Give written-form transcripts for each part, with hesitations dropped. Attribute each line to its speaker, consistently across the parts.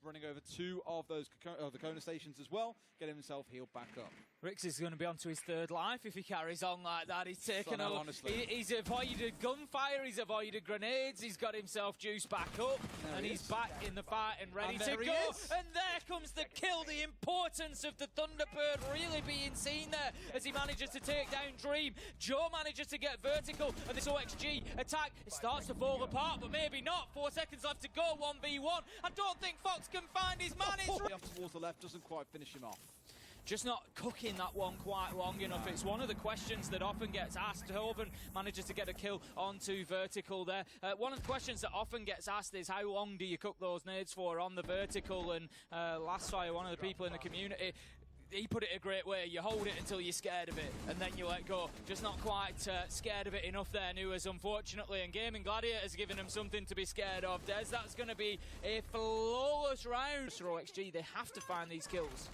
Speaker 1: running over 2 of those the Kona stations as well, getting himself healed back up.
Speaker 2: Rix is going to be onto his 3rd life if he carries on like that. He's taken a...
Speaker 1: honestly.
Speaker 2: He's avoided gunfire, he's avoided grenades, he's got himself juiced back up, and he's back in the fight and ready to go. And there comes the kill, the importance of the Thunderbird really being seen there as he manages to take down Dream. Joe manages to get vertical, and this OXG attack starts to fall apart, but maybe not. 4 seconds left to go, 1v1. I don't think Fox can find his man.
Speaker 1: Off towards the left doesn't quite finish him off.
Speaker 2: Just not cooking that one quite long enough. It's one of the questions that often gets asked. Hoven manages to get a kill onto vertical there. One of the questions that often gets asked is how long do you cook those nades for on the vertical? And Last Fire, one of the people in the community, he put it a great way. You hold it until you're scared of it, and then you let go. Just not quite scared of it enough there, Nuas, unfortunately. And Gaming Gladiator's given him something to be scared of. Des, that's going to be a flawless round. For OXG, they have to find these kills.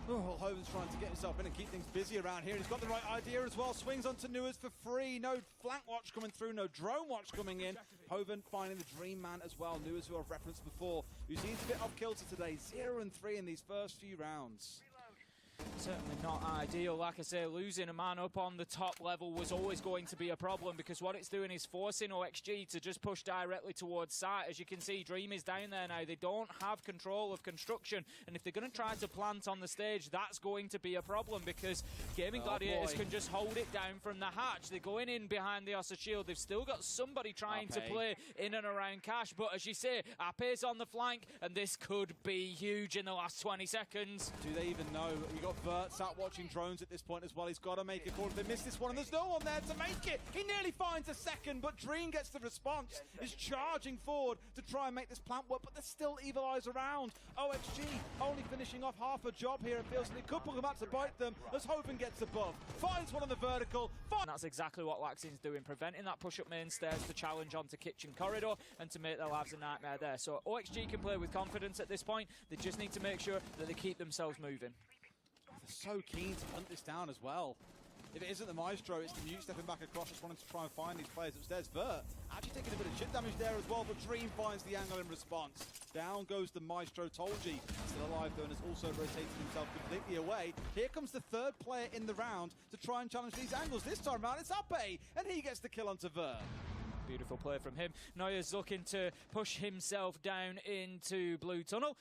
Speaker 1: Oh, Hoven's trying to get himself in and keep things busy around here. He's got the right idea as well. Swings onto Nuas for free. No flank watch coming through, no drone watch coming in. Hoven finding the Dream Man as well. Nuas, who I've referenced before, who seems a bit off kilter today. 0 and 3 in these first few rounds.
Speaker 2: Certainly not ideal. Like I say, losing a man up on the top level was always going to be a problem, because what it's doing is forcing OXG to just push directly towards site. As you can see, Dream is down there now. They don't have control of construction, and if they're going to try to plant on the stage, that's going to be a problem, because Gaming Gladiators can just hold it down from the hatch. They're going in behind the Ossa Shield. They've still got somebody trying to play in and around Cash, but as you say, Ape's on the flank, and this could be huge in the last 20 seconds.
Speaker 1: Do they even know? You got Vert sat watching drones at this point as well. He's got to make a call. If they miss this one, and there's no one there to make it. He nearly finds a second, but Dream gets the response. Is charging forward to try and make this plant work, but there's still evil eyes around. OXG only finishing off half a job here. It feels like they could pull back to bite them as Hoven gets above. Finds one on the vertical.
Speaker 2: And that's exactly what Laxin's doing, preventing that push-up main stairs to challenge onto Kitchen Corridor and to make their lives a nightmare there. So OXG can play with confidence at this point. They just need to make sure that they keep themselves moving.
Speaker 1: They're so keen to hunt this down as well. If it isn't the Maestro, it's the Mute stepping back across, just wanting to try and find these players upstairs. Vert actually taking a bit of chip damage there as well, but Dream finds the angle in response. Down goes the Maestro. Tolji still alive though, and has also rotated himself completely away. Here comes the 3rd player in the round to try and challenge these angles. This time around, it's Ape, and he gets the kill onto Vert.
Speaker 2: Beautiful play from him. Neuer's looking to push himself down into Blue Tunnel.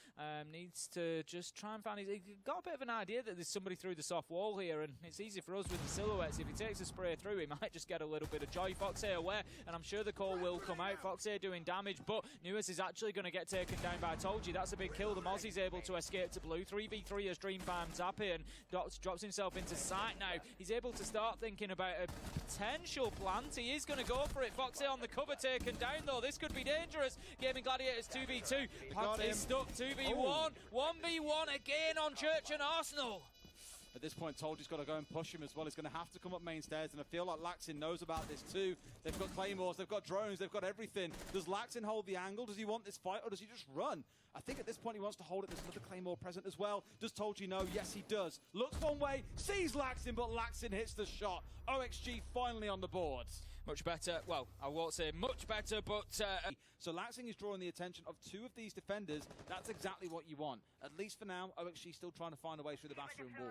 Speaker 2: Needs to just try and find his... He's got a bit of an idea that there's somebody through the soft wall here, and it's easy for us with the silhouettes. If he takes a spray through, he might just get a little bit of joy. Foxy aware, and I'm sure the call will come out. Foxy doing damage, but Nuas is actually going to get taken down by Tolji. That's a big kill. The Mozzie's able to escape to Blue. 3v3 as Dream farms up here and drops himself into sight now. He's able to start thinking about a potential plant. He is going to go for it. Foxy on the cover, taken down though. This could be dangerous. Gaming Gladiators 2v2. Plant is stuck. 2v1. 1v1 again on Church and Arsenal.
Speaker 1: At this point, Tolji's got to go and push him as well. He's going to have to come up main stairs, and I feel like Laxin knows about this too. They've got claymores, they've got drones, they've got everything. Does Laxin hold the angle? Does he want this fight, or does he just run? I think at this point he wants to hold it. There's another claymore present as well. Does Tolji know? Yes, he does. Looks one way, sees Laxin, but Laxin hits the shot. OXG finally on the board.
Speaker 2: Much better. Well, I won't say much better, but...
Speaker 1: So Laxing is drawing the attention of 2 of these defenders. That's exactly what you want. At least for now, OXG still trying to find a way through the bathroom wall.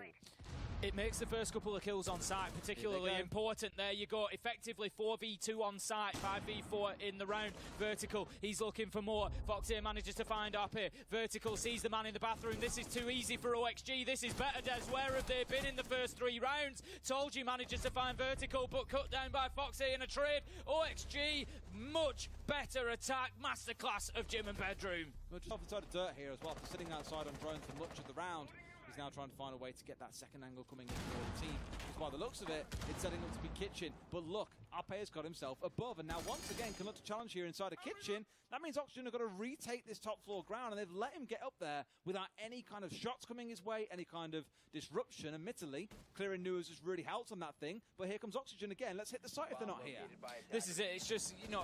Speaker 2: It makes the first couple of kills on site particularly important. There you go. Effectively 4v2 on site, 5v4 in the round. Vertical, he's looking for more. Foxy manages to find up here. Vertical sees the man in the bathroom. This is too easy for OXG. This is better, Des. Where have they been in the first 3 rounds? Tolji manages to find Vertical, but cut down by Foxy in a trade. OXG, much better attack. Masterclass of Gym and Bedroom.
Speaker 1: We're just off inside of dirt here as well, after sitting outside on drones for much of the round. He's now trying to find a way to get that second angle coming in for the team. Because by the looks of it, it's setting up to be Kitchen. But look, Ape has got himself above, and now once again can look to challenge here inside of Kitchen. That means Oxygen have got to retake this top floor ground, and they've let him get up there without any kind of shots coming his way, any kind of disruption. Admittedly, clearing Nuas has really helped on that thing, but here comes Oxygen again. Let's hit the site if they're not here.
Speaker 2: This is it. It's just, you know,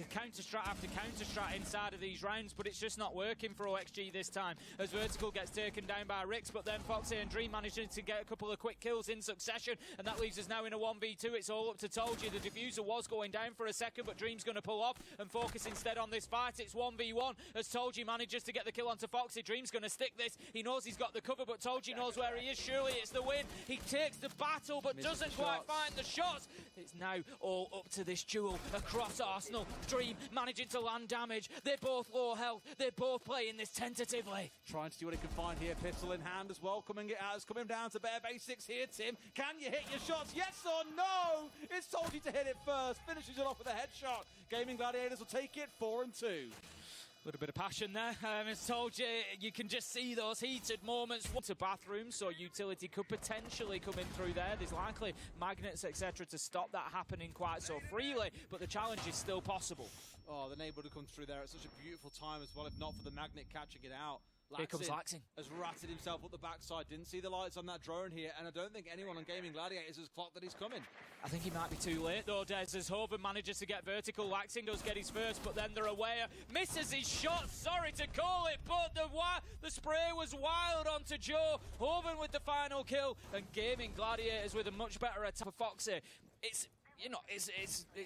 Speaker 2: counter-strat after counter-strat inside of these rounds, but it's just not working for OXG this time, as Vertical gets taken down by Rix, but then Foxy and Dream managing to get a couple of quick kills in succession, and that leaves us now in a 1v2. It's all up to Tolji. The Diffuser was going down for a second, but Dream's going to pull off and focus instead on this fight. It's 1v1 as Toji manages to get the kill onto Foxy. Dream's going to stick this. He knows he's got the cover, but Toji knows where he is. Surely it's the win. He takes the battle, but doesn't quite find the shots. It's now all up to this duel across Arsenal. Dream managing to land damage. They're both low health. They're both playing this tentatively.
Speaker 1: Trying to see what he can find here. Pistol in hand as well. Coming it out. It's coming down to bare basics here, Tim. Can you hit your shots? Yes or no? It's Toji to hit it first. Finishes it off with a headshot. Gaming Gladiators will take it 4-2.
Speaker 2: A little bit of passion there. As told you can just see those heated moments. To bathroom, so utility could potentially come in through there. There's likely magnets, etc., to stop that happening quite so freely, but the challenge is still possible.
Speaker 1: Oh, the neighbour would have come through there at such a beautiful time as well, if not for the magnet catching it out.
Speaker 2: Here comes Laxing.
Speaker 1: Has ratted himself up the backside. Didn't see the lights on that drone here, and I don't think anyone on Gaming Gladiators has clocked that he's coming.
Speaker 2: I think he might be too late though, Des, as Hoven manages to get vertical. Laxing does get his first, but then they're away. Misses his shot, sorry to call it, but the spray was wild onto Joe. Hoven with the final kill, and Gaming Gladiators with a much better attack for Foxy. It's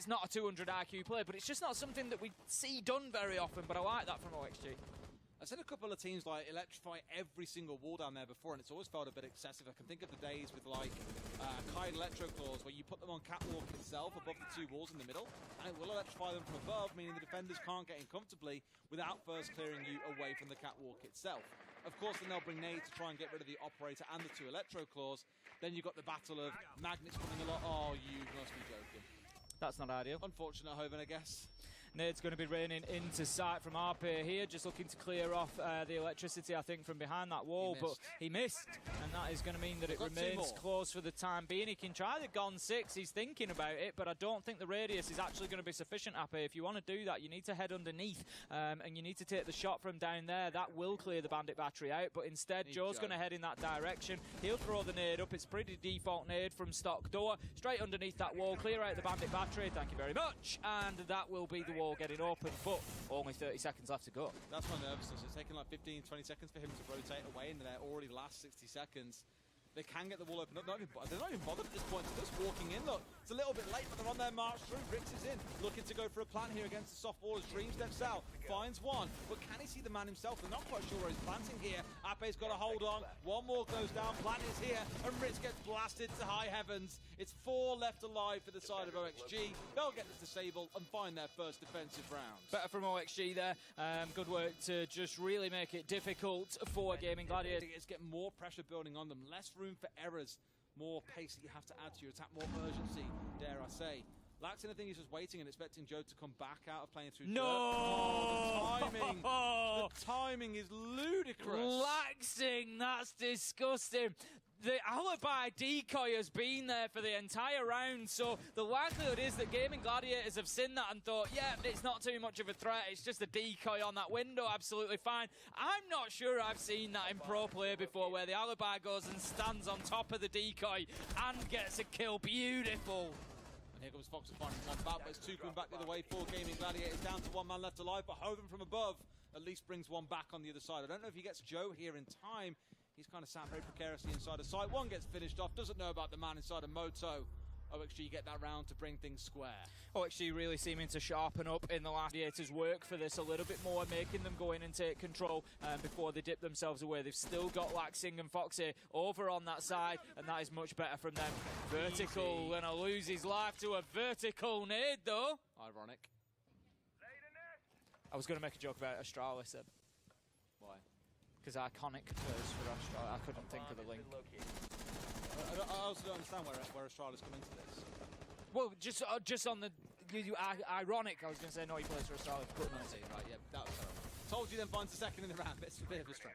Speaker 2: not a 200 IQ play, but it's just not something that we see done very often, but I like that from OXG.
Speaker 1: I've seen a couple of teams like electrify every single wall down there before, and it's always felt a bit excessive. I can think of the days with like Kite Electro Claws, where you put them on catwalk itself above the two walls in the middle, and it will electrify them from above, meaning the defenders can't get in comfortably without first clearing you away from the catwalk itself. Of course, then they'll bring nades to try and get rid of the operator and the two Electro Claws. Then you've got the battle of magnets coming along. Oh, you must be joking.
Speaker 2: That's not ideal.
Speaker 1: Unfortunate, Hoven, I guess.
Speaker 2: Nade's going to be raining into sight from RP here, just looking to clear off the electricity, I think, from behind that wall, but he missed, and that is going to mean that it remains close for the time being. He can try the Gon 6, he's thinking about it, but I don't think the radius is actually going to be sufficient, RP. If you want to do that, you need to head underneath, and you need to take the shot from down there. That will clear the bandit battery out, but instead, Joe's going to head in that direction. He'll throw the nade up. It's pretty default nade from stock door, straight underneath that wall, clear out the bandit battery, thank you very much, and that will be the wall getting open, but only 30 seconds left to go.
Speaker 1: That's my nervousness. It's taken like 15, 20 seconds for him to rotate away, and they're already last 60 seconds. They can get the wall open up. They're not even bothered at this point. They're just walking in. Look, it's a little bit late, but they're on their march through. Rix is in, looking to go for a plant here against the soft wall as Dream steps out. Finds one, but can he see the man himself? They're not quite sure where he's planting here. Ape's got to hold on. One more goes down. Plant is here, and Rix gets blasted to high heavens. It's 4 left alive for the side of OXG. They'll get this disabled and find their first defensive round.
Speaker 2: Better from OXG there. Good work to just really make it difficult for Gaming Gladiators.
Speaker 1: It's getting more pressure building on them. Less room for errors. More pace that you have to add to your attack. More urgency, dare I say. Laxing, I think he's just waiting and expecting Joe to come back out of playing through.
Speaker 2: No!
Speaker 1: Oh, the timing. The timing is ludicrous.
Speaker 2: Laxing, that's disgusting. The alibi decoy has been there for the entire round, so the likelihood is that Gaming Gladiators have seen that and thought, yeah, it's not too much of a threat, it's just a decoy on that window, absolutely fine. I'm not sure I've seen that in pro play before, where the alibi goes and stands on top of the decoy and gets a kill. Beautiful.
Speaker 1: And here comes Fox to find himself back, but it's 2 coming back the other way for Gaming Gladiators, down to 1 man left alive, but Hoven from above at least brings one back on the other side. I don't know if he gets Joe here in time. He's kind of sat very precariously inside of site. One gets finished off, doesn't know about the man inside of Moto. OXG get that round to bring things square.
Speaker 2: OXG really seeming to sharpen up in the last Gladiators' work for this a little bit more, making them go in and take control before they dip themselves away. They've still got Laxing and Foxy over on that side, and that is much better from them. Vertical, gonna lose his life to a vertical nade, though.
Speaker 1: Ironic.
Speaker 2: I was going to make a joke about Astralis then.
Speaker 1: Why?
Speaker 2: Because iconic first for Astralis. I couldn't think of the link.
Speaker 1: I also don't understand where Astralis come into this.
Speaker 2: Well, just on the ironic, I was going to say no, he plays for Astralis.
Speaker 1: Right, yeah, that was terrible. Told you then finds the second in the round. It's a bit of a stretch.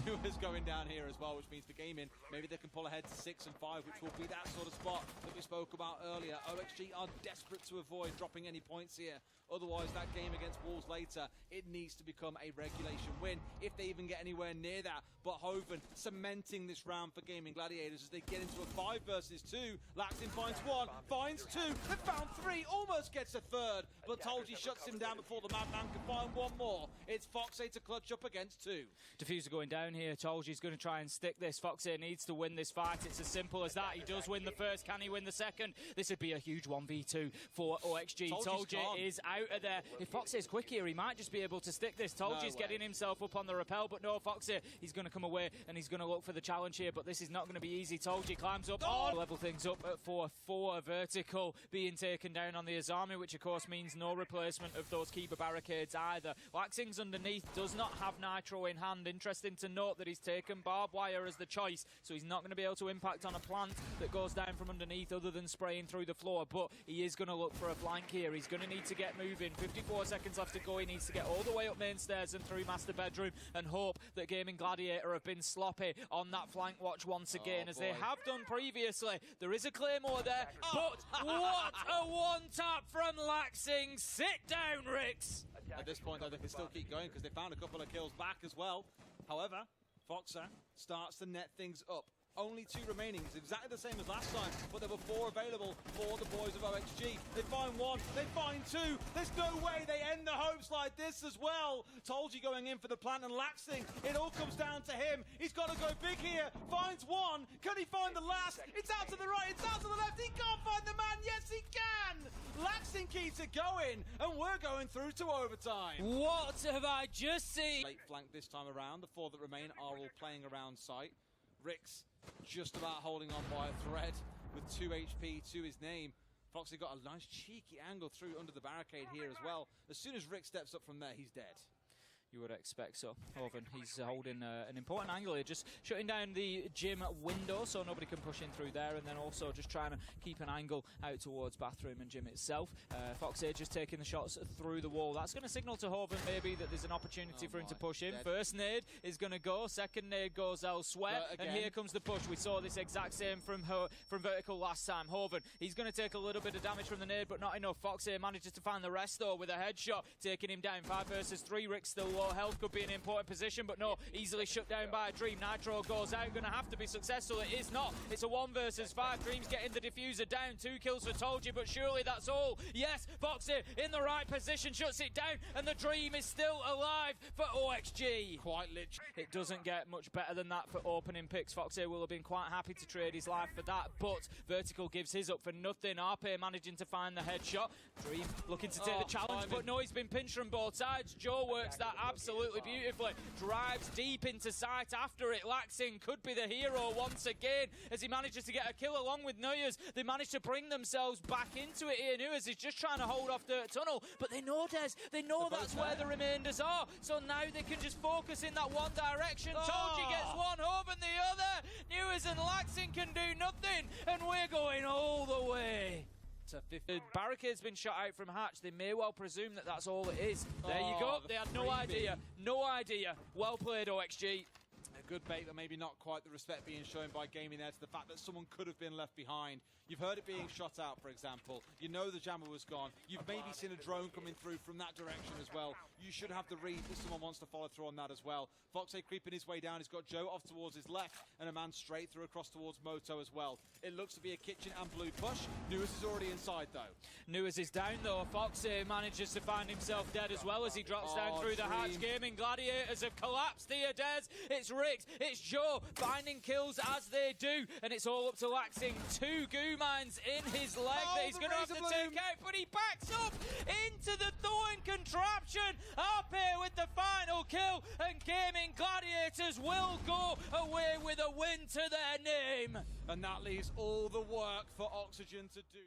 Speaker 1: Viewers going down here as well, which means for gaming, maybe they can pull ahead to 6 and 5, which will be that sort of spot that we spoke about earlier. OXG are desperate to avoid dropping any points here. Otherwise, that game against Wolves later, it needs to become a regulation win, if they even get anywhere near that. But Hoven cementing this round for Gaming Gladiators as they get into a 5 versus 2. Laxing finds 1, finds 2, they found 3, almost gets a 3rd. But Toji shuts him down before the madman can find 1 more. It's Foxy to clutch up against 2.
Speaker 2: Diffuser going down here. Tolji's going to try and stick this. Foxy needs to win this fight. It's as simple as that. He does win the first. Can he win the second? This would be a huge 1v2 for OXG. Tolji is out of there. If Foxy is quick here, he might just be able to stick this. Tolji's getting himself up on the rappel, but no, Foxy, he's going to come away and he's going to look for the challenge here, but this is not going to be easy. Tolji climbs up, level things up at 4-4. Vertical being taken down on the Azami, which of course means no replacement of those Kiba barricades either. Laxing's underneath, does not have Nitro in hand. Interesting to note that he's taken barbed wire as the choice, so he's not going to be able to impact on a plant that goes down from underneath other than spraying through the floor, but he is going to look for a flank here. He's going to need to get moving. 54 seconds left to go. He needs to get all the way up main stairs and through master bedroom and hope that Gaming Gladiator have been sloppy on that flank watch once again, as they have done previously. There is a Claymore there, but what a one-tap from Laxing. Sit down, Rix.
Speaker 1: At this point, though, they can still keep going because they found a couple of kills back as well. However, Foxer starts to net things up. Only 2 remaining. It's exactly the same as last time, but there were 4 available for the boys of OXG. They find 1, they find 2. There's no way they end the hopes like this as well. Tolji going in for the plant and Laxing. It all comes down to him. He's got to go big here. Finds 1. Can he find the last? It's out to the right, it's out to the left. He can't find the man. Yes, he can. Laxing keeps it going, and we're going through to overtime.
Speaker 2: What have I just seen?
Speaker 1: Late flank this time around. The 4 that remain are all playing around site. Rix just about holding on by a thread with 2 HP to his name. Foxy got a nice cheeky angle through under the barricade here as well. As soon as Rick steps up from there, he's dead.
Speaker 2: You would expect so. Hoven, he's holding an important angle here, just shutting down the gym window so nobody can push in through there, and then also just trying to keep an angle out towards bathroom and gym itself. Foxy just taking the shots through the wall. That's going to signal to Hoven maybe that there's an opportunity for him to push in. First nade is going to go, second nade goes elsewhere, and here comes the push. We saw this exact same from Vertical last time. Hoven, he's going to take a little bit of damage from the nade, but not enough. Foxy manages to find the rest though with a headshot, taking him down. 5 versus 3, Rick still low health, could be an important position, but no, easily shut down by a Dream. Nitro goes out, gonna have to be successful. It is not. It's a 1 versus 5. Dream's getting the diffuser down. 2 kills for Tolji, but surely that's all. Yes, Foxy in the right position, shuts it down, and the Dream is still alive for OXG.
Speaker 1: Quite literally.
Speaker 2: It doesn't get much better than that for opening picks. Foxy will have been quite happy to trade his life for that, but Vertical gives his up for nothing. RP managing to find the headshot. Dream looking to take the challenge, but no, he's been pinched from both sides. Joe works that absolutely beautifully. Drives deep into sight after it. Laxing could be the hero once again as he manages to get a kill along with Nuyers. They manage to bring themselves back into it here. Nuyers is just trying to hold off Dirt Tunnel, but they know Des. They know that's where the remainders are. So now they can just focus in that one direction. Tolji gets one, Hoven the other. Nuyers and Laxing can do nothing, and we're going all the way. The barricade's been shot out from hatch. They may well presume that that's all it is. There you go. They had no idea. No idea. Well played, OXG.
Speaker 1: A good bait, but maybe not quite the respect being shown by Gaming there to the fact that someone could have been left behind. You've heard it being shot out, for example. You know the jammer was gone. You've maybe seen a drone coming through from that direction as well. You should have the read that someone wants to follow through on that as well. Foxy creeping his way down. He's got Joe off towards his left and a man straight through across towards Moto as well. It looks to be a kitchen and blue push. Nuyers is already inside though.
Speaker 2: Nuyers is down though. Foxy manages to find himself dead as well as he drops down through the hatch. Gaming Gladiators have collapsed here, Des. It's Riggs, it's Joe finding kills as they do, and it's all up to Laxing. 2 goo mines in his leg that he's going to have to take out, but he backs up into the Thorn contraption. Up here with the final kill, and Gaming Gladiators will go away with a win to their name.
Speaker 1: And that leaves all the work for Oxygen to do.